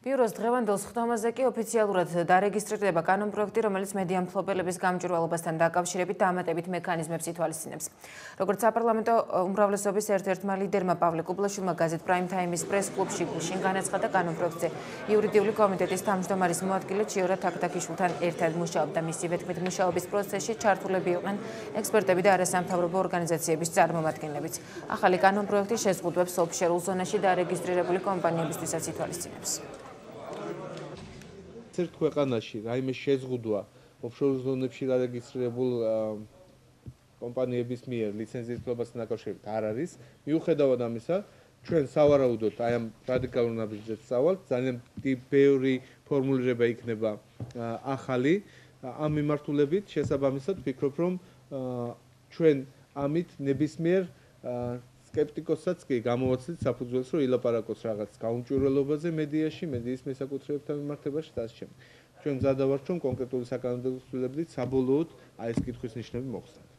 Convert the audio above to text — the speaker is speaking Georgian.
ბიუროს დღევანდელ სხდომაზე კი ოფიციალურად დარეგისტრირდება კანონპროექტი, რომელიც მედია მფლობელების გამჭვირვალობასთან დაკავშირებით დამატებით მექანიზმებს ითვალისწინებს. Როგორც საპარლამენტო უმრავლესობის ერთ-ერთმა ლიდერმა პავლე კუბლაშვილმა გაზეთ Prime Time-ის პრეს-კლუბში გუშინ განაცხადა, კანონპროექტზე იურიდიული კომიტეტის თავმჯდომარის მოადგილე ჩიორა თაქთაქიშვილთან ერთად მუშაობდა. მისივე თქმით, მუშაობის პროცესში ჩართულები იყვნენ ექსპერტები და არასამთავრობო ორგანიზაციების წარმომადგენლებიც. ახალი კანონპროექტი შეზღუდვებს ოფშორულ ზონაში დარეგისტრირებული კომპანიებისთვისაც ითვალისწინებს. ერთ ქვეყანაში რაიმე შეზღუდვა ოფშორ ზონებში დარეგისტრირებულ კომპანიების მიერ ლიცენზიის ფლობასთან დაკავშირებით არ არის. მიუხედავად ამისა, ჩვენ სავარაუდოდ აი ამ რადიკალურ ნაბიჯებს ვსავალთ, ძალიან ბევრი ფორმულირება იქნება ახალი. ამ მიმართულებით შესაბამისად ვფიქრობ, რომ ჩვენ ამით ნებისმიერ სკეპტიკოსაც კი გამოვაცდით საფუძველს, რომ ილაპარაკოს რაღაც გაუმჭვირვალობაზე მედიაში, მედიის მესაკუთრეებთან მიმართებაში და ასე შემდეგ. ჩვენ მზადა ვართ, რომ კონკრეტული საკანონმდებლო ცვლილებით საბოლოოდ აი ეს კითხვის ნიშნები მოხსნათ.